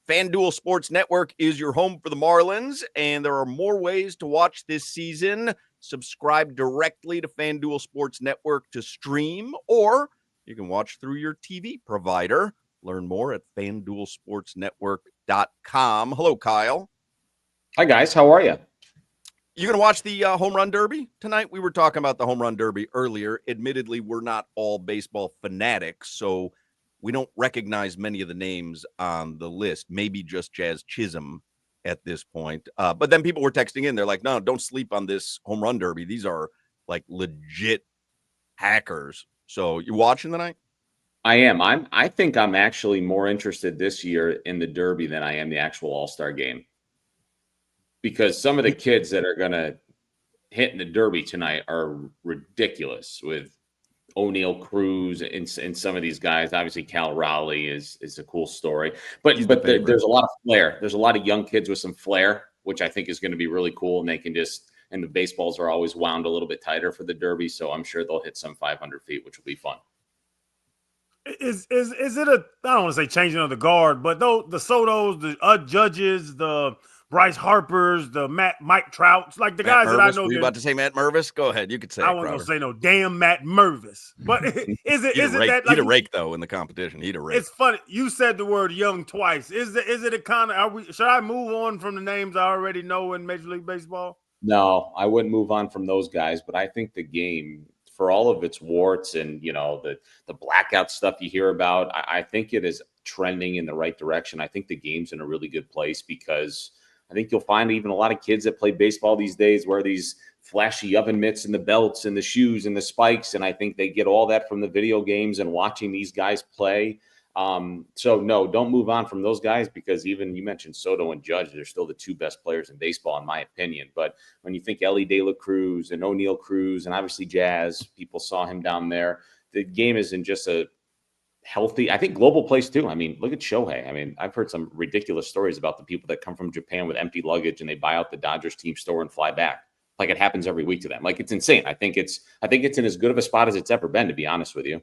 FanDuel Sports Network is your home for the Marlins, and there are more ways to watch this season. Subscribe directly to FanDuel Sports Network to stream, or you can watch through your TV provider. Learn more at FanDuelSportsNetwork.com. Hello, Kyle. Hi, guys. How are you? You going to watch the home run derby tonight? We were talking about the home run derby earlier. Admittedly, we're not all baseball fanatics, so we don't recognize many of the names on the list, maybe just Jazz Chisholm at this point. But then people were texting in. They're like, no, don't sleep on this home run derby. These are like legit hackers. So you watching tonight? I am. I think I'm actually more interested this year in the derby than I am the actual All-Star game. Because some of the kids that are going to hit in the derby tonight are ridiculous with O'Neal Cruz and some of these guys. Obviously, Cal Raleigh is a cool story, but there's a lot of flair. There's a lot of young kids with some flair, which I think is going to be really cool. And they can and the baseballs are always wound a little bit tighter for the derby, so I'm sure they'll hit some 500 feet, which will be fun. Is it I don't want to say changing of the guard, but though the Sotos, the Judges, the Bryce Harpers, the Mike Trouts, like the Matt guys Mervis. that I know. Were you about to say Matt Mervis? Go ahead. You could say I wasn't going to say no damn Matt Mervis. But is it that like he'd a rake though in the competition? He'd a rake. It's funny. You said the word young twice. Is it a kind of should I move on from the names I already know in Major League Baseball? No, I wouldn't move on from those guys, but I think the game, for all of its warts and the blackout stuff you hear about, I think it is trending in the right direction. I think the game's in a really good place because I think you'll find even a lot of kids that play baseball these days wear these flashy oven mitts and the belts and the shoes and the spikes. And I think they get all that from the video games and watching these guys play. So no, don't move on from those guys because even you mentioned Soto and Judge, they're still the two best players in baseball, in my opinion. But when you think Ellie De La Cruz and O'Neal Cruz and obviously Jazz, people saw him down there. The game is in just a healthy, I think, global place too. I mean, look at Shohei. I mean, I've heard some ridiculous stories about the people that come from Japan with empty luggage and they buy out the Dodgers team store and fly back. Like it happens every week to them. Like it's insane. I think it's in as good of a spot as it's ever been, to be honest with you.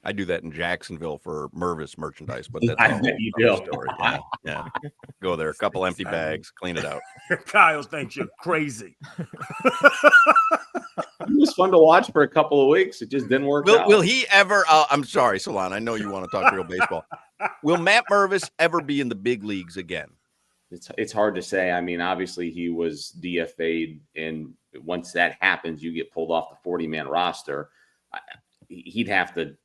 I do that in Jacksonville for Mervis merchandise, but that's I bet you do. Story. Yeah. Go there, a couple empty bags, clean it out. Kyle thinks you're crazy. It was fun to watch for a couple of weeks. It just didn't work out. Will he ever? I'm sorry, Solon. I know you want to talk real baseball. Will Matt Mervis ever be in the big leagues again? It's hard to say. I mean, obviously he was DFA'd, and once that happens, you get pulled off the 40-man roster. He'd have to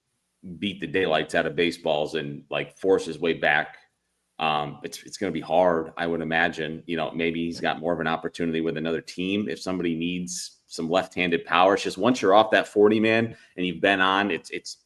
beat the daylights out of baseballs and like force his way back. It's going to be hard, I would imagine. Maybe he's got more of an opportunity with another team if somebody needs some left-handed power. It's just once you're off that 40-man and you've been on, it's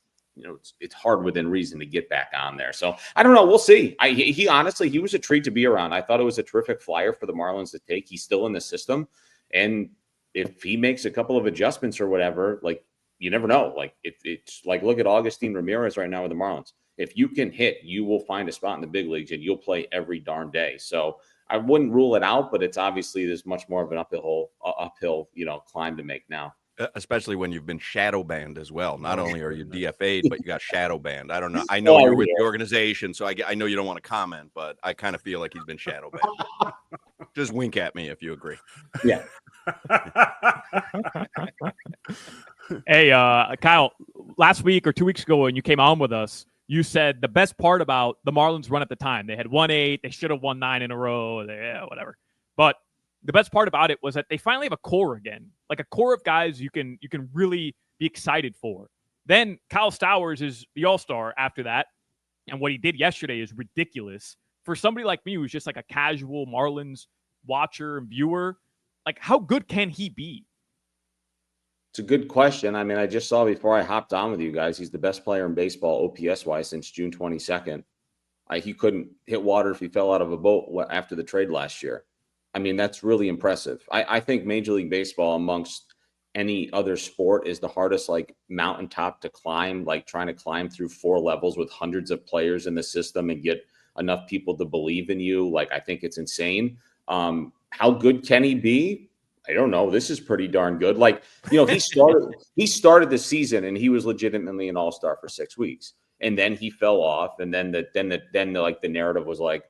hard within reason to get back on there. So I don't know. We'll see. He honestly, he was a treat to be around. I thought it was a terrific flyer for the Marlins to take. He's still in the system, and if he makes a couple of adjustments or whatever, like, you never know. Like it's like, look at Augustine Ramirez right now with the Marlins. If you can hit, you will find a spot in the big leagues and you'll play every darn day. So I wouldn't rule it out, but it's obviously there's much more of an uphill, climb to make now. Especially when you've been shadow banned as well. Not only are you DFA'd, but you got shadow banned. I don't know. I know you're with the organization, so I know you don't want to comment, but I kind of feel like he's been shadow banned. Just wink at me if you agree. Yeah. Hey, Kyle, last week or 2 weeks ago when you came on with us, you said the best part about the Marlins run at the time, they had won 8, they should have won 9 in a row, whatever. But the best part about it was that they finally have a core again, like a core of guys you can really be excited for. Then Kyle Stowers is the all-star after that, and what he did yesterday is ridiculous. For somebody like me who's just like a casual Marlins watcher and viewer, like how good can he be? It's a good question. I mean, I just saw before I hopped on with you guys, he's the best player in baseball OPS-wise since June 22nd. He couldn't hit water if he fell out of a boat after the trade last year. I mean, that's really impressive. I think Major League Baseball, amongst any other sport, is the hardest like mountaintop to climb, like trying to climb through 4 levels with hundreds of players in the system and get enough people to believe in you. Like, I think it's insane. How good can he be? I don't know. This is pretty darn good. Like, he started the season and he was legitimately an all-star for 6 weeks. And then he fell off. And then the narrative was like,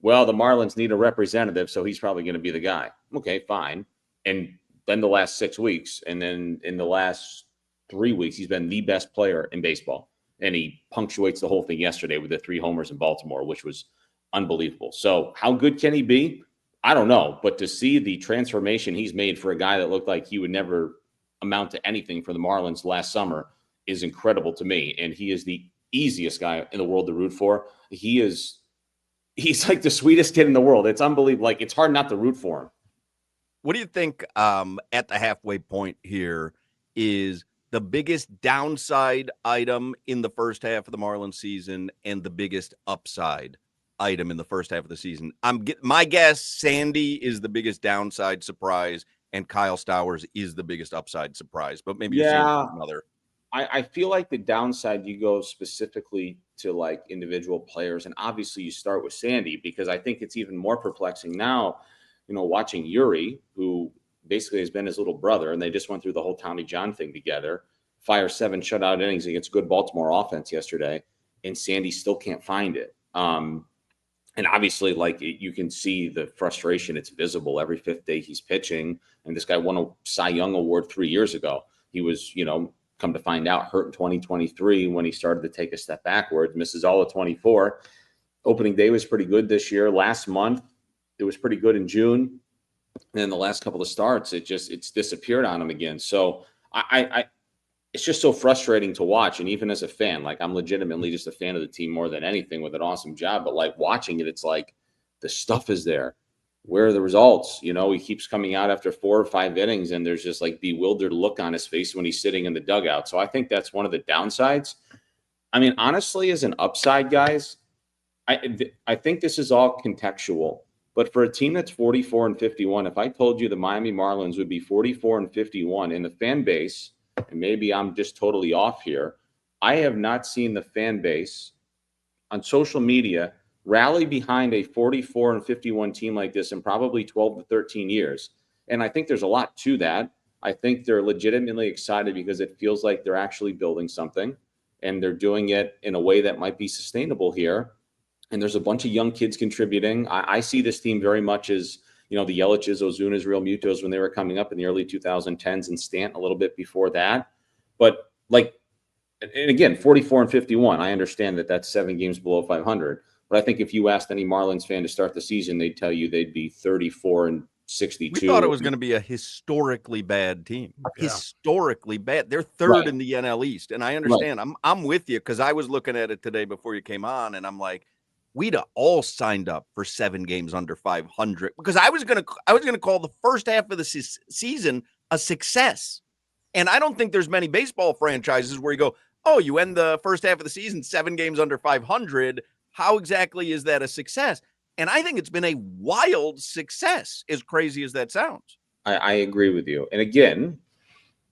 well, the Marlins need a representative, so he's probably going to be the guy. Okay, fine. And then the last 6 weeks, and then in the last 3 weeks, he's been the best player in baseball. And he punctuates the whole thing yesterday with the 3 homers in Baltimore, which was unbelievable. So how good can he be? I don't know. But to see the transformation he's made for a guy that looked like he would never amount to anything for the Marlins last summer is incredible to me. And he is the easiest guy in the world to root for. He's like the sweetest kid in the world. It's unbelievable. Like, it's hard not to root for him. What do you think at the halfway point here is the biggest downside item in the first half of the Marlins season and the biggest upside item in the first half of the season? My guess, Sandy is the biggest downside surprise and Kyle Stowers is the biggest upside surprise, but maybe you've seen another. I feel like the downside, you go specifically to like individual players, and obviously you start with Sandy, because I think it's even more perplexing now, watching Yuri, who basically has been his little brother, and they just went through the whole Tommy John thing together, fire 7 shutout innings against good Baltimore offense yesterday, and Sandy still can't find it. And obviously, like, you can see the frustration. It's visible every 5th day he's pitching, and this guy won a Cy Young Award 3 years ago. He was, come to find out, hurt in 2023 when he started to take a step backwards, misses all of 24. Opening day was pretty good this year. Last month, it was pretty good in June. And then the last couple of starts, it's disappeared on him again. So it's just so frustrating to watch. And even as a fan, like, I'm legitimately just a fan of the team more than anything, with an awesome job. But like, watching it, it's like the stuff is there. Where are the results? He keeps coming out after 4 or 5 innings, and there's just like bewildered look on his face when he's sitting in the dugout. So I think that's one of the downsides. I mean, honestly, as an upside, guys, I think this is all contextual. But for a team that's 44-51, if I told you the Miami Marlins would be 44-51 in the fan base, and maybe I'm just totally off here, I have not seen the fan base on social media rally behind a 44-51 team like this in probably 12 to 13 years. And I think there's a lot to that. I think they're legitimately excited because it feels like they're actually building something, and they're doing it in a way that might be sustainable here. And there's a bunch of young kids contributing. I see this team very much as, the Yelich's, Ozuna's, Real Mutos when they were coming up in the early 2010s, and Stant a little bit before that. But like, and again, 44-51, I understand that that's 7 games below 500. But I think if you asked any Marlins fan to start the season, they'd tell you they'd be 34-62. We thought it was going to be a historically bad team. Yeah. Historically bad. They're 3rd Right in the NL East. And I understand. Right. I'm with you, because I was looking at it today before you came on, and I'm like, we'd have all signed up for 7 games under 500, because I was going to call the first half of the season a success. And I don't think there's many baseball franchises where you go, oh, you end the first half of the season 7 games under 500. How exactly is that a success? And I think it's been a wild success, as crazy as that sounds. I agree with you. And again,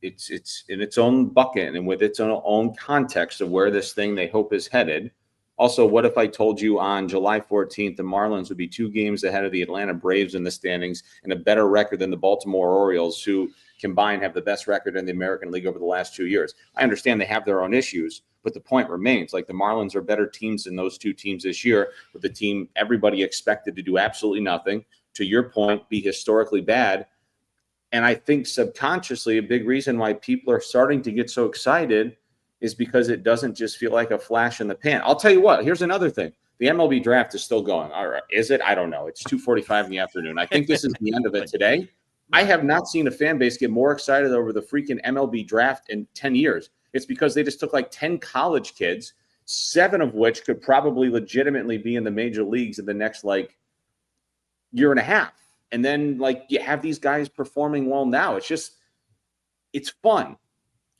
it's in its own bucket and with its own context of where this thing they hope is headed. Also, what if I told you on July 14th, the Marlins would be 2 games ahead of the Atlanta Braves in the standings and a better record than the Baltimore Orioles, who combined have the best record in the American League over the last 2 years? I understand they have their own issues, but the point remains, like, the Marlins are better teams than those 2 teams this year, with the team everybody expected to do absolutely nothing. To your point, be historically bad. And I think subconsciously a big reason why people are starting to get so excited is because it doesn't just feel like a flash in the pan. I'll tell you what, here's another thing. The MLB draft is still going. All right, is it? I don't know. It's 2:45 in the afternoon. I think this is the end of it today. I have not seen a fan base get more excited over the freaking MLB draft in 10 years. It's because they just took like 10 college kids, 7 of which could probably legitimately be in the major leagues in the next like year and a half. And then like you have these guys performing well now. It's fun.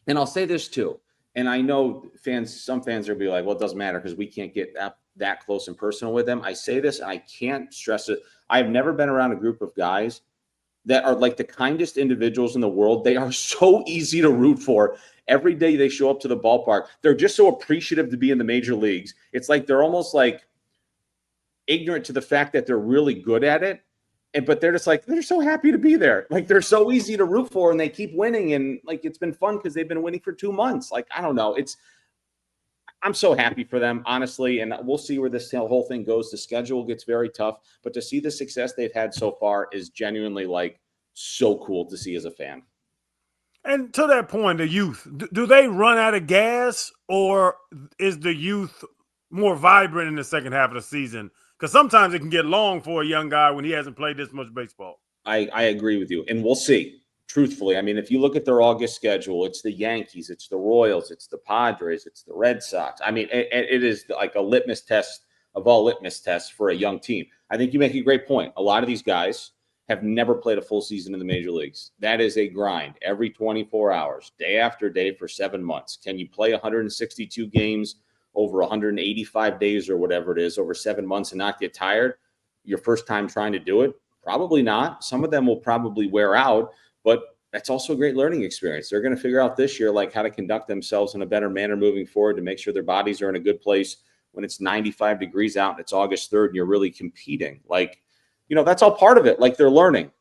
And I'll say this too. And I know some fans will be like, well, it doesn't matter because we can't get that close and personal with them. I say this and I can't stress it. I've never been around a group of guys that are like the kindest individuals in the world. They are so easy to root for. Every day they show up to the ballpark, they're just so appreciative to be in the major leagues. It's like they're almost like ignorant to the fact that they're really good at it. But they're just like, they're so happy to be there. Like, they're so easy to root for, and they keep winning. And like, it's been fun because they've been winning for 2 months. Like, I don't know. I'm so happy for them, honestly, and we'll see where this whole thing goes. The schedule gets very tough, but to see the success they've had so far is genuinely like so cool to see as a fan. And to that point, the youth, do they run out of gas, or is the youth more vibrant in the second half of the season? Because sometimes it can get long for a young guy when he hasn't played this much baseball. I agree with you, and we'll see. Truthfully, I mean, if you look at their August schedule, it's the Yankees, it's the Royals, it's the Padres, it's the Red Sox. I mean, it is like a litmus test of all litmus tests for a young team. I think you make a great point. A lot of these guys have never played a full season in the major leagues. That is a grind every 24 hours, day after day for 7 months. Can you play 162 games over 185 days or whatever it is over 7 months and not get tired? Your first time trying to do it? Probably not. Some of them will probably wear out, but that's also a great learning experience. They're going to figure out this year like how to conduct themselves in a better manner moving forward to make sure their bodies are in a good place when it's 95 degrees out and it's August 3rd and you're really competing. Like, you know, that's all part of it. Like they're learning.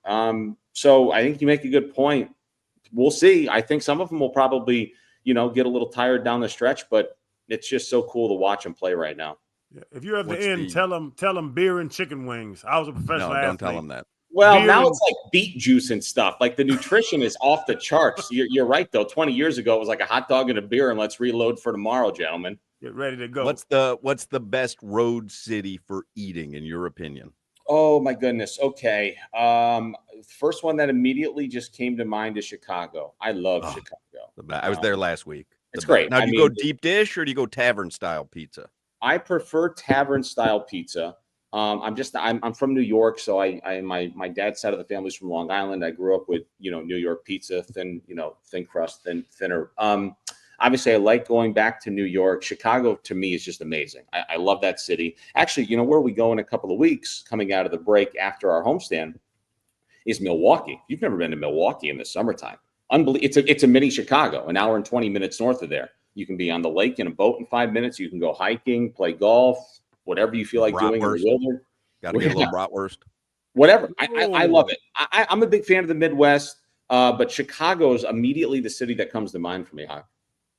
So I think you make a good point. We'll see. I think some of them will probably, you know, get a little tired down the stretch, but it's just so cool to watch them play right now. Yeah. If you have to end, tell them beer and chicken wings. I was a professional athlete. Don't tell them that. Well, Beer now and- it's like beet juice and stuff. Like the nutrition is off the charts. You're right, though. 20 years ago, it was like a hot dog and a beer, and let's reload for tomorrow, gentlemen. Get ready to go. What's the best road city for eating, in your opinion? Oh, my goodness. Okay. First one that immediately just came to mind is Chicago. I love Chicago. I was there last week. It's great. Now, do you go deep dish or do you go tavern style pizza? I prefer tavern style pizza. I'm from New York, so my dad's side of the family's from Long Island. I grew up with, you know, New York pizza, thin crust, thinner. Obviously I like going back to New York. Chicago to me is just amazing. I love that city. Actually, you know, where we go in a couple of weeks coming out of the break after our homestand is Milwaukee. If you've never been to Milwaukee in the summertime, it's a mini Chicago, an hour and 20 minutes north of there. You can be on the lake in a boat in 5 minutes. You can go hiking, play golf, whatever you feel like doing. Got to get a little bratwurst. Whatever. I love it. I'm a big fan of the Midwest, but Chicago is immediately the city that comes to mind for me.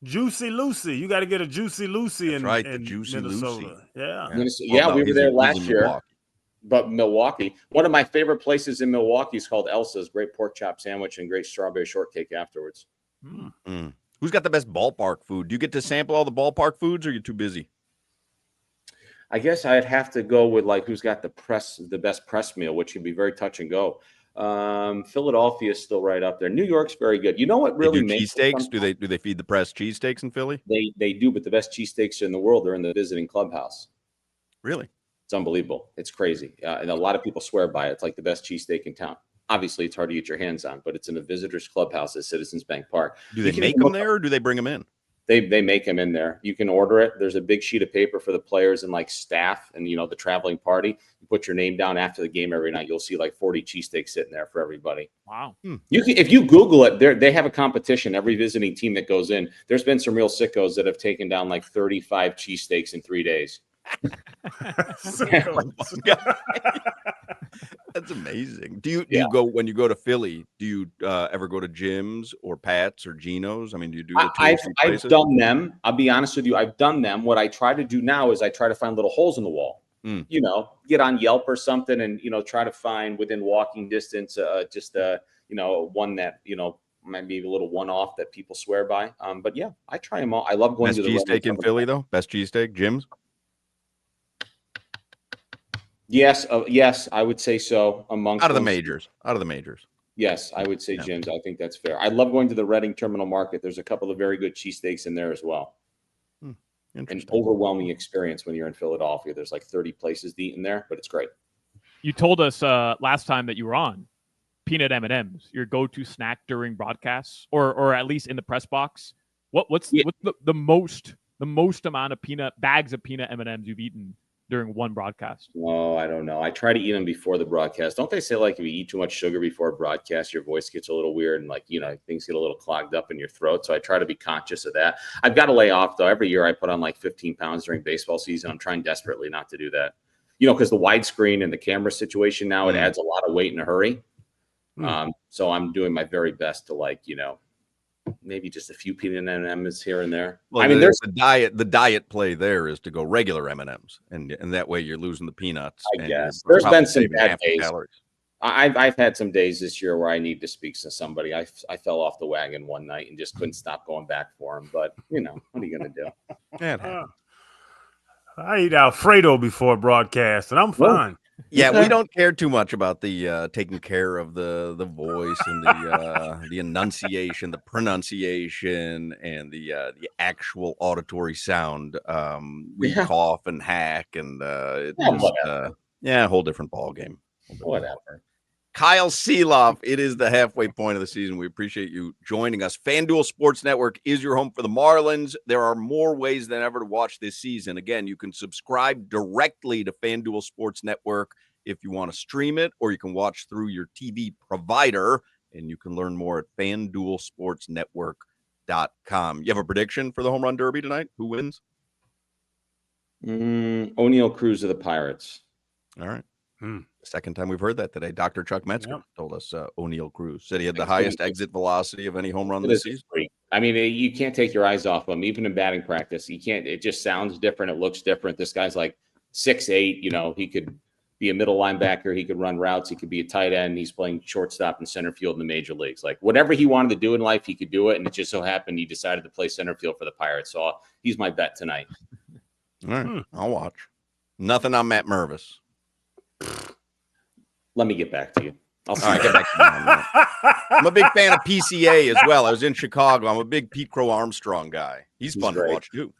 Juicy Lucy. You got to get a Juicy Lucy in the Juicy Minnesota. Lucy. Yeah. We were there last year. Milwaukee. But Milwaukee, one of my favorite places in Milwaukee is called Elsa's. Great pork chop sandwich and great strawberry shortcake afterwards. Who's got the best ballpark food? Do you get to sample all the ballpark foods, or are you too busy? I guess I'd have to go with like who's got the best press meal, which can be very touch and go. Philadelphia is still right up there. New York's very good. You know what really makes cheesesteaks? Do they feed the press cheesesteaks in Philly? They do, but the best cheesesteaks in the world are in the visiting clubhouse. Really? It's unbelievable. It's crazy. And a lot of people swear by it. It's like the best cheesesteak in town. Obviously, it's hard to get your hands on, but it's in the visitors clubhouse at Citizens Bank Park. Do they make them there, or do they bring them in? They make them in there. You can order it. There's a big sheet of paper for the players and like staff and, you know, the traveling party. You put your name down after the game every night. You'll see like 40 cheesesteaks sitting there for everybody. Wow. You can, if you Google it, they have a competition. Every visiting team that goes in, there's been some real sickos that have taken down like 35 cheesesteaks in 3 days. That's amazing. Do you go when you go to Philly? Do you ever go to Jim's or Pat's or Geno's? I mean, do you do the I've done them. I'll be honest with you. I've done them. What I try to do now is I try to find little holes in the wall. You know, get on Yelp or something, and you know, try to find within walking distance, you know, one that you know might be a little one-off that people swear by. But yeah, I try them all. I love going to the cheesesteak in Philly though. Best cheesesteak, Jim's. Yes, yes, I would say so. Out of the majors. Yes, I would say Jim's. I think that's fair. I love going to the Reading Terminal Market. There's a couple of very good cheesesteaks in there as well. An overwhelming experience when you're in Philadelphia. There's like 30 places to eat in there, but it's great. You told us last time that you were on peanut M&Ms, your go-to snack during broadcasts, or at least in the press box. What's the most amount of bags of peanut M&Ms you've eaten during one broadcast? Oh, I don't know. I try to eat them before the broadcast. Don't they say like if you eat too much sugar before a broadcast, your voice gets a little weird and like, you know, things get a little clogged up in your throat. So I try to be conscious of that. I've got to lay off though. Every year I put on like 15 pounds during baseball season. I'm trying desperately not to do that. You know, because the widescreen and the camera situation now, it adds a lot of weight in a hurry. So I'm doing my very best to like, you know, maybe just a few peanut M&Ms here and there. Well, I mean, there's the diet play there is to go regular M&Ms, and that way you're losing the peanuts. I and guess you're there's probably been some saving bad half the days. calories. I've had some days this year where I need to speak to somebody. I fell off the wagon one night and just couldn't stop going back for him. But what are you going to do? Yeah, it happens. I eat Alfredo before broadcast, and I'm fine. Yeah, we don't care too much about the taking care of the voice and the enunciation, the pronunciation, and the actual auditory sound. We cough and hack, and it's a whole different ball game. Whatever. Kyle Sielaff, it is the halfway point of the season. We appreciate you joining us. FanDuel Sports Network is your home for the Marlins. There are more ways than ever to watch this season. Again, you can subscribe directly to FanDuel Sports Network if you want to stream it, or you can watch through your TV provider, and you can learn more at FanDuelSportsNetwork.com. You have a prediction for the Home Run Derby tonight? Who wins? O'Neal Cruz of the Pirates. All right. Second time we've heard that today. Dr. Chuck Metzger told us O'Neal Cruz said he had the highest exit velocity of any home run this season. I mean, you can't take your eyes off him, even in batting practice. You can't. It just sounds different. It looks different. This guy's like 6'8". He could be a middle linebacker. He could run routes. He could be a tight end. He's playing shortstop and center field in the major leagues. Like whatever he wanted to do in life, he could do it. And it just so happened he decided to play center field for the Pirates. So he's my bet tonight. All right, I'll watch. Nothing on Matt Mervis. Let me get back to you. All right, get back to you. I'm a big fan of PCA as well. I was in Chicago. I'm a big Pete Crow Armstrong guy. He's fun to watch too.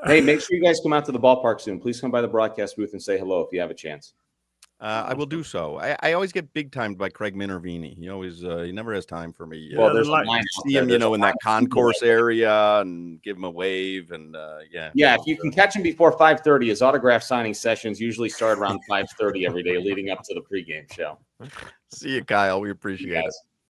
Hey, make sure you guys come out to the ballpark soon. Please come by the broadcast booth and say hello if you have a chance. I will do so. I always get big timed by Craig Minervini. He always he never has time for me. Well, there's see him, in that concourse area and give him a wave and Yeah, if you can catch him before 5:30, his autograph signing sessions usually start around 5:30 every day leading up to the pregame show. See you, Kyle. We appreciate it.